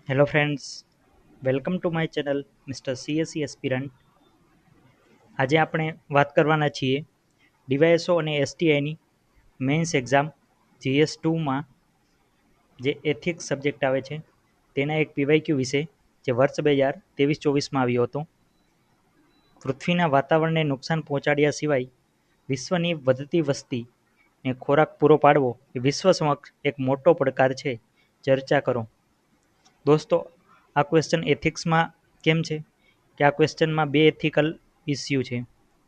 Hello friends, welcome to my channel mister CSC aspirant. આજે આપણે વાત કરવાના છીએ ડીવાયએસઓ અને એસટીઆઈની મેઇન્સ એક્ઝામ GS2માં જે એથિક્સ સબ્જેક્ટ આવે છે તેના એક પીવાયક્યુ વિશે જે વર્ષ 2023-24માં આવ્યો હતો. પૃથ્વીના વાતાવરણને નુકસાન પહોંચાડ્યા સિવાય વિશ્વની વધતી વસ્તીને ખોરાક પૂરો પાડવો એ વિશ્વ સમક્ષ એક મોટો પડકાર છે. ચર્ચા કરો. દોસ્તો, આ ક્વેશ્ચન એથિક્સમાં કેમ છે કે આ ક્વેશ્ચનમાં બે એથિકલ ઇસ્યુ છે.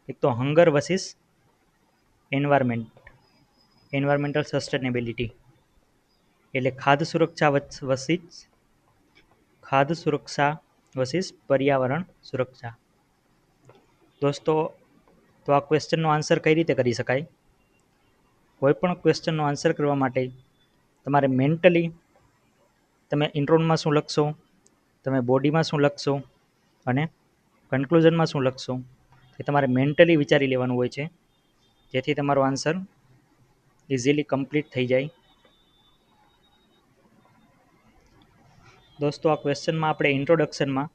એક તો હંગર વર્સિસ એન્વાયરમેન્ટલ સસ્ટેનેબિલિટી, એટલે ખાદ્ય સુરક્ષા વર્સિસ પર્યાવરણ સુરક્ષા. દોસ્તો, તો આ ક્વેશ્ચનનો આન્સર કઈ રીતે કરી શકાય? કોઈ પણ ક્વેશ્ચનનો આન્સર કરવા માટે તમારે મેન્ટલી તમે ઇન્ટ્રોનમાં શું લખશો, તમે બોડીમાં શું લખશો અને કન્ક્લુઝનમાં શું લખશો એ તમારે મેન્ટલી વિચારી લેવાનું હોય છે, જેથી તમારો આન્સર ઇઝીલી કમ્પ્લીટ થઈ જાય. દોસ્તો, આ ક્વેશ્ચનમાં આપણે ઇન્ટ્રોડક્શનમાં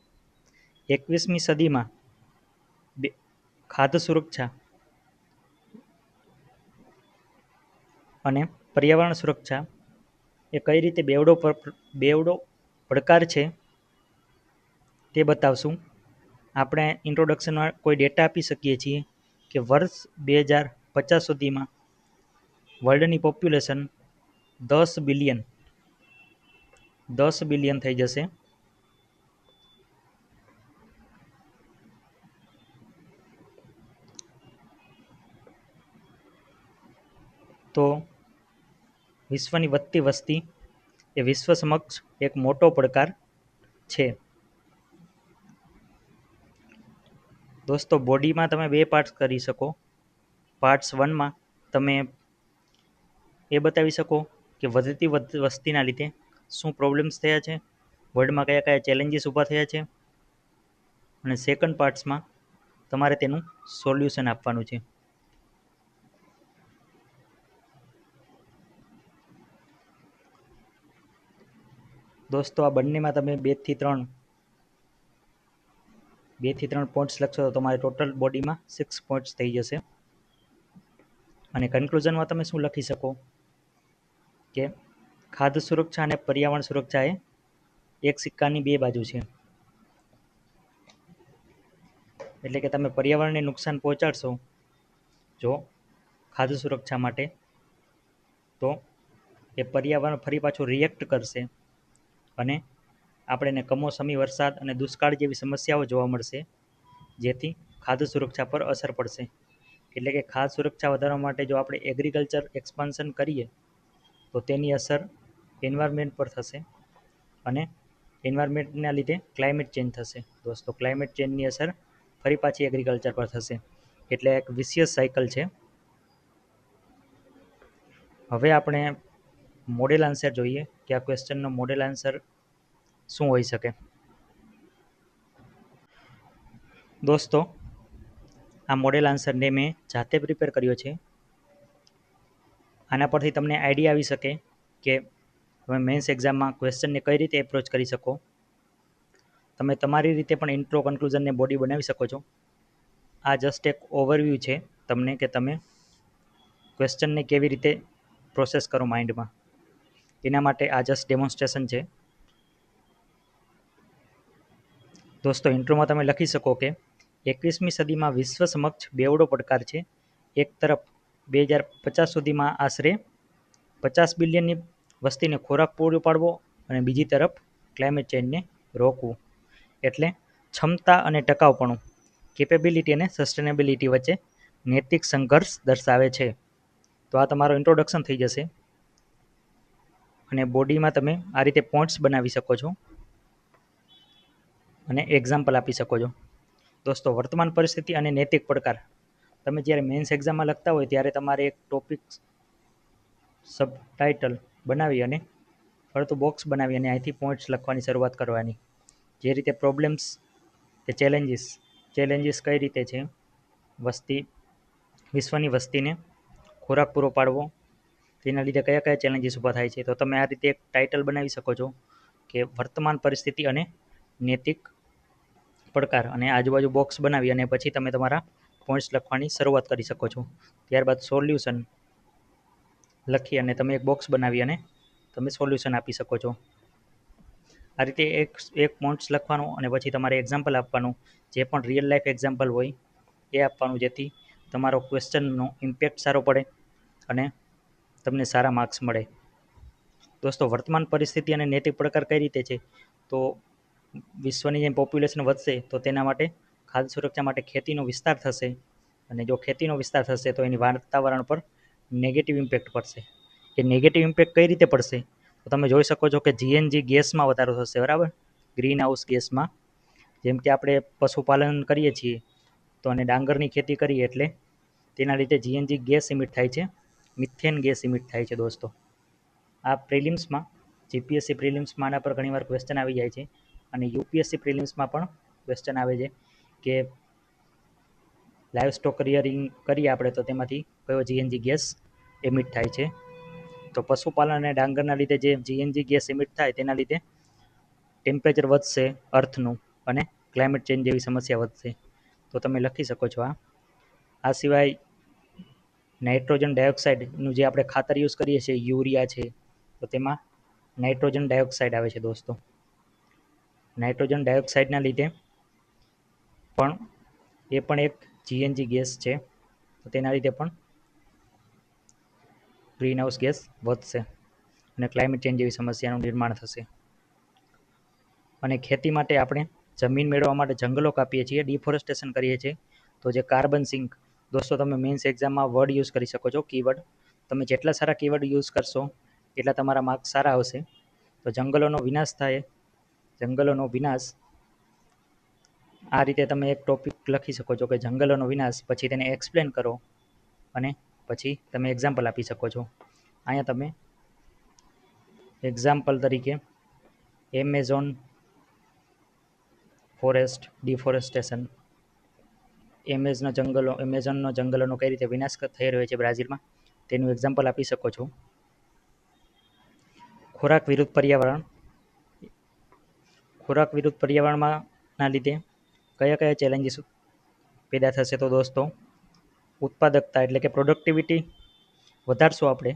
21મી સદીમાં ખાદ્ય સુરક્ષા અને પર્યાવરણ સુરક્ષા એ કઈ રીતે બેવડો પડકાર છે તે બતાવશું. આપણે ઇન્ટ્રોડક્શનમાં કોઈ ડેટા આપી શકીએ છીએ કે વર્ષ 2050 સુધીમાં વર્લ્ડની પોપ્યુલેશન 10 બિલિયન થઈ જશે. તો વિશ્વની વધતી વસ્તી એ વિશ્વ સમક્ષ એક મોટો પડકાર છે. દોસ્તો, બોડીમાં તમે બે પાર્ટ્સ કરી શકો. પાર્ટ્સ 1માં તમે એ બતાવી શકો કે વધતી વસ્તીના લીધે શું પ્રોબ્લેમ્સ થયા છે, વર્લ્ડમાં કયા કયા ચેલેન્જીસ ઊભા થયા છે, અને સેકન્ડ પાર્ટ્સમાં તમારે તેનું સોલ્યુશન આપવાનું છે. દોસ્તો, આ બંનેમાં તમે 2 થી 3 પોઈન્ટ્સ લખશો તો તમારે ટોટલ બોડીમાં 6 પોઈન્ટ્સ થઈ જશે. અને કન્ક્લુઝનમાં તમે શું લખી શકો કે ખાદ્ય સુરક્ષા અને પર્યાવરણ સુરક્ષા એ એક સિક્કાની બે બાજુ છે. એટલે કે તમે પર્યાવરણને નુકસાન પહોંચાડશો જો ખાદ્ય સુરક્ષા માટે, તો એ પર્યાવરણ ફરી પાછું રિએક્ટ કરશે અને આપણને કમોસમી વરસાદ અને દુષ્કાળ જેવી સમસ્યાઓ જોવા મળશે, જેથી ખાદ્ય સુરક્ષા પર અસર પડશે. એટલે કે ખાદ્ય સુરક્ષા વધારવા માટે જો આપણે એગ્રીકલ્ચર એક્સપાન્શન કરીએ તો તેની અસર એન્વાયરમેન્ટ પર થશે અને એન્વાયરમેન્ટના લીધે ક્લાઇમેટ ચેન્જ થશે. દોસ્તો, ક્લાઇમેટ ચેન્જની અસર ફરી પાછી એગ્રીકલ્ચર પર થશે. એટલે એક વિશિયસ સાયકલ છે. હવે આપણે મોડેલ આન્સર જોઈએ કે આ ક્વેશ્ચનનો મોડેલ આન્સર શું હોઈ શકે. દોસ્તો, આ મોડેલ આન્સરને મેં જાતે પ્રિપેર કર્યો છે. આના પરથી તમને આઈડિયા આવી શકે કે તમે મેન્સ એક્ઝામમાં ક્વેશ્ચનને કઈ રીતે એપ્રોચ કરી શકો. તમે તમારી રીતે પણ ઇન્ટ્રો, કન્ક્લુઝનને બોડી બનાવી શકો છો. આ જસ્ટ એક ઓવરવ્યૂ છે તમને કે તમે ક્વેશ્ચનને કેવી રીતે પ્રોસેસ કરો માઇન્ડમાં. એના માટે આ જસ્ટ ડેમોન્સ્ટ્રેશન છે. દોસ્તો, ઇન્ટ્રોમાં તમે લખી શકો કે 21મી સદીમાં વિશ્વ સમક્ષ બેવડો પડકાર છે. એક તરફ 2050 સુધીમાં આશરે 50 બિલિયનની વસ્તીને ખોરાક પૂરો પાડવો અને બીજી તરફ ક્લાઇમેટ ચેન્જને રોકવું. એટલે ક્ષમતા અને ટકાઉપણું, કેપેબિલિટી અને સસ્ટેનેબિલિટી વચ્ચે નૈતિક સંઘર્ષ દર્શાવે છે. તો આ તમારો ઇન્ટ્રોડક્શન થઈ જશે અને બોડીમાં તમે આ રીતે પોઈન્ટ્સ બનાવી શકો છો અને એક્ઝામ્પલ આપી શકો છો. દોસ્તો, વર્તમાન પરિસ્થિતિ અને નૈતિક પડકાર, તમે જ્યારે મેન્સ એક્ઝામમાં લખતા હોય ત્યારે તમારે એક ટોપિક સબટાઇટલ બનાવી અને ફરતું બોક્સ બનાવી અને અહીંથી પોઈન્ટ્સ લખવાની શરૂઆત કરવાની. જે રીતે પ્રોબ્લેમ્સ કે ચેલેન્જીસ કઈ રીતે છે, વિશ્વની વસ્તીને ખોરાક પૂરો પાડવો, તેના લીધે કયા કયા ચેલેન્જીસ ઊભા થાય છે. તો તમે આ રીતે એક ટાઇટલ બનાવી શકો છો કે વર્તમાન પરિસ્થિતિ અને નૈતિક પડકાર, અને આજુબાજુ બોક્સ બનાવી અને પછી તમે તમારા પોઈન્ટ્સ લખવાની શરૂઆત કરી શકો છો. ત્યારબાદ સોલ્યુશન લખી અને તમે એક બોક્સ બનાવી અને તમે સોલ્યુશન આપી શકો છો. આ રીતે એક પોઈન્ટ્સ લખવાનું અને પછી તમારે એક્ઝામ્પલ આપવાનું, જે પણ રિયલ લાઈફ એક્ઝામ્પલ હોય એ આપવાનું, જેથી તમારો ક્વેશ્ચનનો ઇમ્પેક્ટ સારો પડે અને તમને સારા માર્ક્સ મળે. દોસ્તો, વર્તમાન પરિસ્થિતિ અને નૈતિક પડકાર કઈ રીતે છે? તો વિશ્વની જેમ પોપ્યુલેશન વધશે તો તેના માટે ખાદ્ય સુરક્ષા માટે ખેતીનો વિસ્તાર થશે, અને જો ખેતીનો વિસ્તાર થશે તો એની વાતાવરણ પર નેગેટિવ ઇમ્પેક્ટ પડશે. એ નેગેટિવ ઇમ્પેક્ટ કઈ રીતે પડશે? તો તમે જોઈ શકો છો કે જીએનજી ગેસમાં વધારો થશે, બરાબર, ગ્રીન હાઉસ ગેસમાં. જેમ કે આપણે પશુપાલન કરીએ છીએ તો અને ડાંગરની ખેતી કરીએ એટલે તેના લીધે જીએનજી ગેસ ઇમિટ થાય છે, મિથેન ગેસ ઇમિટ થાય છે. દોસ્તો, આ પ્રિલિમ્સમાં, જીપીએસસી પ્રિલિમ્સમાં આના પર ઘણીવાર ક્વેશ્ચન આવી જાય છે, અને યુપીએસસી પ્રિલિમ્સમાં પણ ક્વેશ્ચન આવે છે કે લાઈવ સ્ટોક રિયરિંગ કરીએ આપણે તો તેમાંથી કયો જીએનજી ગેસ એમિટ થાય છે. તો પશુપાલન અને ડાંગરના લીધે જે જીએનજી ગેસ એમિટ થાય તેના લીધે ટેમ્પરેચર વધશે અર્થનું, અને ક્લાઇમેટ ચેન્જ જેવી સમસ્યા વધશે. તો તમે લખી શકો છો આ સિવાય નાઇટ્રોજન ડાયોક્સાઇડનું જે આપણે ખાતર યુઝ કરીએ છીએ, યુરિયા છે, તો તેમાં નાઇટ્રોજન ડાયોક્સાઇડ આવે છે. દોસ્તો, નાઇટ્રોજન ડાયોક્સાઇડના લીધે પણ એ પણ એક જીએનજી ગેસ છે, તો તેના લીધે પણ ગ્રીન હાઉસ ગેસ વધશે અને ક્લાઇમેટ ચેન્જ જેવી સમસ્યાનું નિર્માણ થશે. અને ખેતી માટે આપણે જમીન મેળવવા માટે જંગલો કાપીએ છીએ, ડિફોરેસ્ટેશન કરીએ છીએ, તો જે કાર્બન સિંક. દોસ્તો, તમે મેન્સ એક્ઝામમાં વર્ડ યુઝ કરી શકો છો, કીવર્ડ. તમે જેટલા સારા કીવર્ડ યુઝ કરશો એટલા તમારા માર્ક્સ સારા આવશે. તો જંગલોનો વિનાશ થાય, જંગલોનો વિનાશ, આ રીતે તમે એક ટોપિક લખી શકો છો કે જંગલોનો વિનાશ, પછી તેને એક્સપ્લેન કરો અને પછી તમે એક્ઝામ્પલ આપી શકો છો. અહીંયા તમે એક્ઝામ્પલ તરીકે એમેઝોન ફોરેસ્ટ ડિફોરેસ્ટેશન, એમેઝોનનો જંગલોનો કઈ રીતે વિનાશ થઈ રહ્યો છે બ્રાઝિલમાં, તેનું એક્ઝામ્પલ આપી શકો છો. ખોરાક વિરુદ્ધ પર્યાવરણમાં ના લીધે કયા કયા ચેલેન્જીસ પેદા થશે? તો દોસ્તો, ઉત્પાદકતા એટલે કે પ્રોડક્ટિવિટી વધારશું આપણે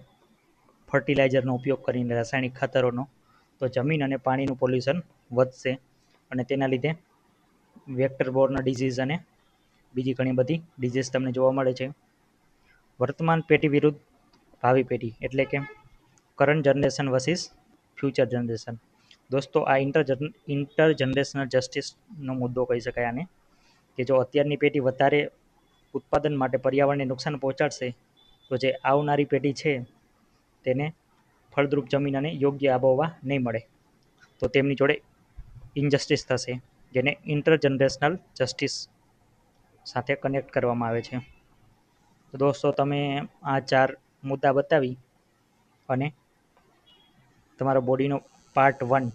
ફર્ટિલાઇઝરનો ઉપયોગ કરીને, રાસાયણિક ખાતરોનો, તો જમીન અને પાણીનું પોલ્યુશન વધશે, અને તેના લીધે વેક્ટર બોર્ન ડિઝીઝ અને બીજી ઘણી બધી ડિઝીઝ તમને જોવા મળે છે. વર્તમાન પેઢી વિરુદ્ધ ભાવિ પેઢી એટલે કે current generation versus future generation. દોસ્તો, આ ઇન્ટર જનરેશનલ જસ્ટિસનો મુદ્દો કહી શકાય આને, કે જો અત્યારની પેઢી વધારે ઉત્પાદન માટે પર્યાવરણને નુકસાન પહોંચાડશે તો જે આવનારી પેઢી છે તેને ફળદ્રુપ જમીન અને યોગ્ય આબોહવા નહીં મળે, તો તેમની જોડે ઇનજસ્ટિસ થશે, જેને ઇન્ટરજનરેશનલ જસ્ટિસ સાથે કનેક્ટ કરવામાં આવે છે. તો દોસ્તો, તમે આ 4 મુદ્દા બતાવી અને તમારા બોડીનો પાર્ટ 1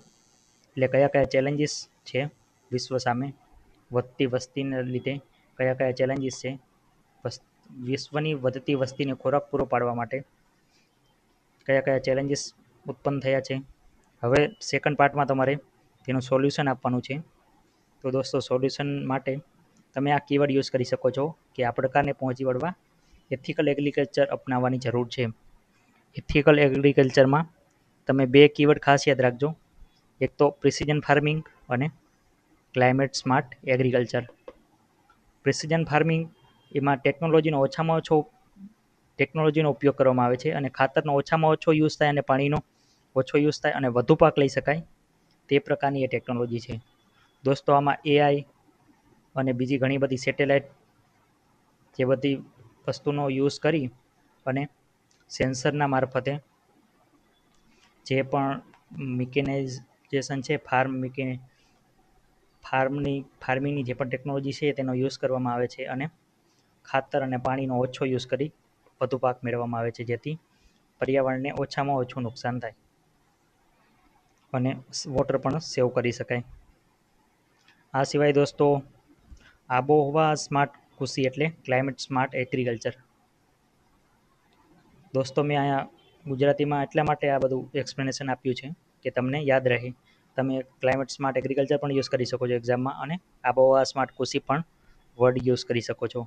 એટલે કયા કયા ચેલેન્જીસ છે વિશ્વ સામે વધતી વસ્તીને લીધે, કયા કયા ચેલેન્જીસ છે વિશ્વની વધતી વસ્તીને ખોરાક પૂરો પાડવા માટે, કયા કયા ચેલેન્જીસ ઉત્પન્ન થયા છે. હવે સેકન્ડ પાર્ટમાં તમારે તેનું સોલ્યુશન આપવાનું છે. તો દોસ્તો, સોલ્યુશન માટે તમે આ કીવર્ડ યુઝ કરી શકો છો કે આ પ્રકારને પહોંચી વળવા એથિકલ એગ્રીકલ્ચર અપનાવવાની જરૂર છે. એથિકલ એગ્રીકલ્ચરમાં તમે 2 કીવર્ડ ખાસ યાદ રાખજો, એક તો પ્રિસિઝન ફાર્મિંગ અને climate smart agriculture. Precision farming એમાં ટેકનોલોજીનો ઉપયોગ કરવામાં આવે છે, અને ખાતરનો ઓછામાં ઓછો યુઝ થાય અને પાણીનો ઓછો યુઝ થાય અને વધુ પાક લઈ શકાય, તે પ્રકારની એ ટેકનોલોજી છે. દોસ્તો, આમાં એઆઈ અને બીજી ઘણી બધી સેટેલાઇટ જે બધી વસ્તુનો યુઝ કરી અને સેન્સરના મારફતે જે પણ મિકેનાઇઝેશન છે, ફાર્મિંગની જે પણ ટેકનોલોજી છે તેનો યુઝ કરવામાં આવે છે, અને ખાતર અને પાણીનો ઓછો યુઝ કરી વધુ પાક મેળવવામાં આવે છે, જેથી પર્યાવરણને ઓછામાં ઓછું નુકસાન થાય અને વોટર પણ સેવ કરી શકાય. આ સિવાય દોસ્તો, આબોહવા સ્માર્ટ કૃષિ એટલે ક્લાઇમેટ સ્માર્ટ એગ્રીકલ્ચર. દોસ્તો, મેં અહીંયા ગુજરાતીમાં એટલા માટે આ બધું એક્સપ્લેનેશન આપ્યું છે કે તમને યાદ રહે. તમે ક્લાઇમેટ સ્માર્ટ એગ્રીકલ્ચર પણ યુઝ કરી શકો છો એક્ઝામમાં, અને આબોહવા સ્માર્ટ કૃષિ પણ વર્ડ યુઝ કરી શકો છો.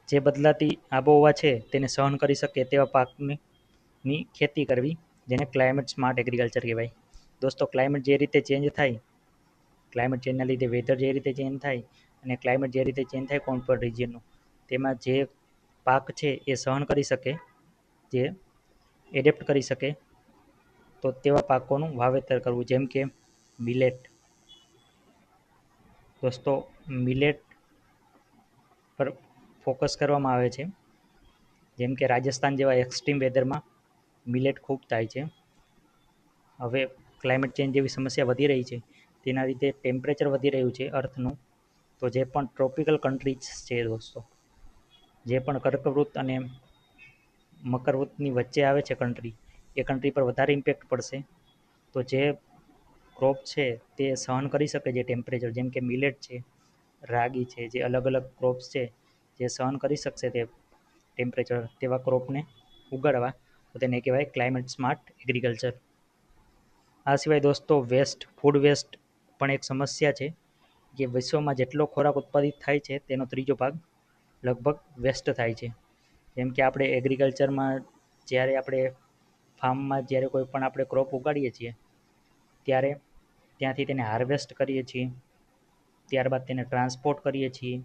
જે બદલાતી આબોહવા છે તેને સહન કરી શકે તેવા પાકની ખેતી કરવી, જેને ક્લાઇમેટ સ્માર્ટ એગ્રીકલ્ચર કહેવાય. દોસ્તો, ક્લાઇમેટ જે રીતે ચેન્જ થાય, ક્લાઇમેટ ચેન્જના લીધે વેધર જે રીતે ચેન્જ થાય અને ક્લાઇમેટ જે રીતે ચેન્જ થાય કોઈ પણ રિજિયનનું, તેમાં જે પાક છે એ સહન કરી શકે, જે એડેપ્ટ કરી શકે, તો તેવા પાકોનું વાવેતર કરવું. જેમ કે મિલેટ. દોસ્તો, મિલેટ પર ફોકસ કરવામાં આવે છે. જેમ કે રાજસ્થાન જેવા એક્સ્ટ્રીમ વેધરમાં મિલેટ ખૂબ થાય છે. હવે ક્લાઇમેટ ચેન્જ જેવી સમસ્યા વધી રહી છે, તેના લીધે ટેમ્પરેચર વધી રહ્યું છે અર્થનું. તો જે પણ ટ્રોપિકલ કન્ટ્રીઝ છે દોસ્તો, જે પણ કર્કવૃત અને મકરવૃતની વચ્ચે આવે છે કન્ટ્રી, એ કન્ટ્રી પર વધારે ઇમ્પેક્ટ પડશે. તો જે ક્રોપ છે તે સહન કરી શકે જે ટેમ્પરેચર, જેમ કે મિલેટ છે, રાગી છે, જે અલગ અલગ ક્રોપ્સ છે જે સહન કરી શકશે તે ટેમ્પરેચર, તેવા ક્રોપને ઉગાડવા, તો તેને કહેવાય ક્લાઇમેટ સ્માર્ટ એગ્રીકલ્ચર. આ સિવાય દોસ્તો ફૂડ વેસ્ટ પણ એક સમસ્યા છે, કે વિશ્વમાં જેટલો ખોરાક ઉત્પાદિત થાય છે તેનો ત્રીજો ભાગ લગભગ વેસ્ટ થાય છે. જેમ કે આપણે એગ્રીકલ્ચરમાં જ્યારે આપણે ફાર્મમાં જ્યારે કોઈ પણ આપણે ક્રોપ ઉગાડીએ છીએ, ત્યારે ત્યાંથી તેને હાર્વેસ્ટ કરીએ છીએ, ત્યારબાદ તેને ટ્રાન્સપોર્ટ કરીએ છીએ,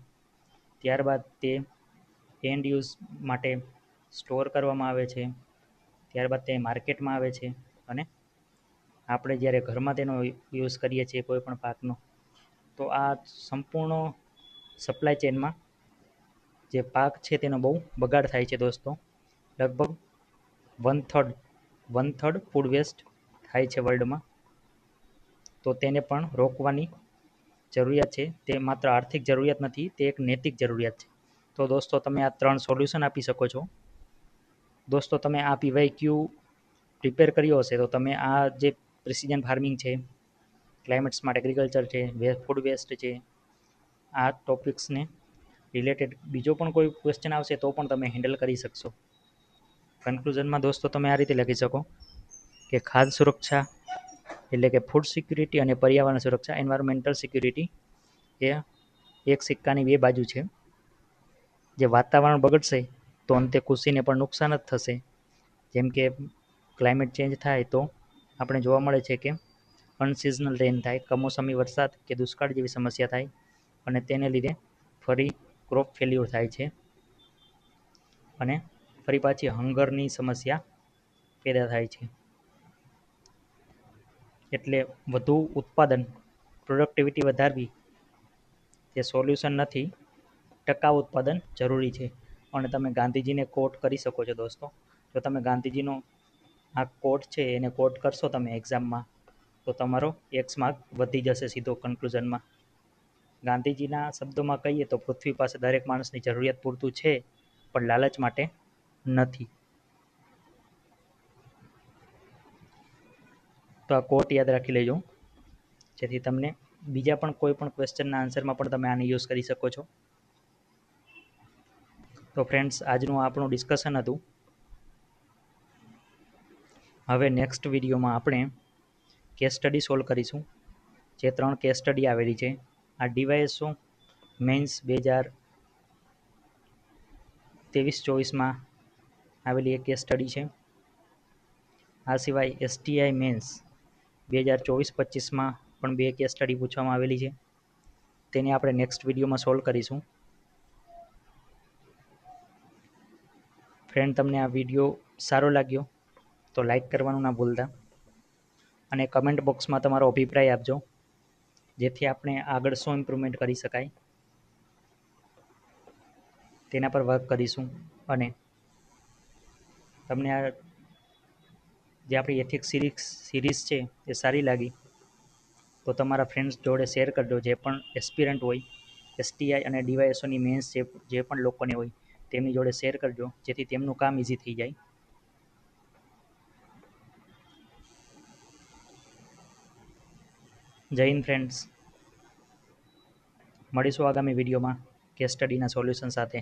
ત્યારબાદ તે એન્ડ યુઝ માટે સ્ટોર કરવામાં આવે છે, ત્યારબાદ તે માર્કેટમાં આવે છે, અને આપણે જ્યારે ઘરમાં તેનો યુઝ કરીએ છીએ કોઈ પણ પાકનો, તો આ સંપૂર્ણ સપ્લાય ચેનમાં જે પાક છે તેનો બહુ બગાડ થાય છે દોસ્તો. લગભગ વન થર્ડ ફૂડ વેસ્ટ થાય છે વર્લ્ડમાં. તો તેને પણ રોકવાની જરૂરિયાત છે. તે માત્ર આર્થિક જરૂરિયાત નથી, તે એક નૈતિક જરૂરિયાત છે. તો દોસ્તો, તમે આ 3 સોલ્યુશન આપી શકો છો. દોસ્તો, તમે આ PYQ પ્રિપેર કર્યો હશે તો તમે આ જે પ્રિસિઝન ફાર્મિંગ છે, ક્લાઇમેટ સ્માર્ટ એગ્રીકલ્ચર છે, ફૂડ વેસ્ટ છે, આ ટોપિક્સને રિલેટેડ બીજો પણ કોઈ ક્વેશ્ચન આવશે તો પણ તમે હેન્ડલ કરી શકશો. કન્ક્લુઝનમાં દોસ્તો તમે આ રીતે લખી શકો કે ખાદ્ય સુરક્ષા એટલે કે ફૂડ સિક્યુરિટી અને પર્યાવરણ સુરક્ષા, એન્વાયરમેન્ટલ સિક્યુરિટી, એ એક સિક્કાની બે બાજુ છે. જે વાતાવરણ બગડશે તો અંતે કૃષિને પણ નુકસાન જ થશે. જેમ કે ક્લાઇમેટ ચેન્જ થાય તો આપણે જોવા મળે છે કે અનસિઝનલ રેન થાય, કમોસમી વરસાદ કે દુષ્કાળ જેવી સમસ્યા થાય, અને તેને લીધે ફરી ક્રોપ ફેલ્યુર થાય છે, અને ફરી પાછી હંગરની સમસ્યા પેદા થાય છે. એટલે વધુ ઉત્પાદન, પ્રોડક્ટિવિટી વધારવી તે સોલ્યુશન નથી, ટકાઉ ઉત્પાદન જરૂરી છે. અને તમે ગાંધીજીને કોટ કરી શકો છો દોસ્તો. જો તમે ગાંધીજીનો આ કોટ છે એને કોટ કરશો તમે એક્ઝામમાં, તો તમારો X માર્ક વધી જશે સીધો કન્ક્લુઝનમાં. ગાંધીજીના શબ્દોમાં કહીએ તો પૃથ્વી પાસે દરેક માણસની જરૂરિયાત પૂરતું છે, પણ લાલચ માટે નથી. તો આ કોટ યાદ રાખી લેજો, જેથી તમને બીજા પણ કોઈ પણ ક્વેશ્ચનના આન્સરમાં પણ તમે આને યુઝ કરી શકો છો. તો ફ્રેન્ડ્સ, આજનું આપણું ડિસ્કશન હતું. હવે નેક્સ્ટ વિડીયોમાં આપણે કેસ સ્ટડી સોલ્વ કરીશું. જે 3 કેસ સ્ટડી આવેલી છે, આ DYSO મેન્સ 2023-24માં આવેલી એક કેસ સ્ટડી છે. આ સિવાય STI મેન્સ 2024-25માં પણ 2 કેસ સ્ટડી પૂછવામાં આવેલી છે. તેને આપણે નેક્સ્ટ વિડીયોમાં સોલ્વ કરીશું. ફ્રેન્ડ, તમને આ વિડીયો સારો લાગ્યો તો લાઈક કરવાનું ના ભૂલતા, અને કમેન્ટ બોક્સમાં તમારો અભિપ્રાય આપજો, જેથી આપણે આગળ શું ઇમ્પ્રુવમેન્ટ કરી શકાય તેના પર વર્ક કરીશું. અને તમને આ જે આપણી એથિક્સ સિરીઝ છે એ સારી લાગી તો તમારા ફ્રેન્ડ્સ જોડે શેર કરજો. જે પણ એસ્પિરન્ટ હોય, STI અને DYSOની મેન્સ જે પણ લોકોને હોય તેમની જોડે શેર કરજો, જેથી તેમનું કામ ઇઝી થઈ જાય. જય હિન્દ ફ્રેન્ડ્સ. મળીશું આગામી વિડીયોમાં કેસ સ્ટડીના સોલ્યુશન સાથે.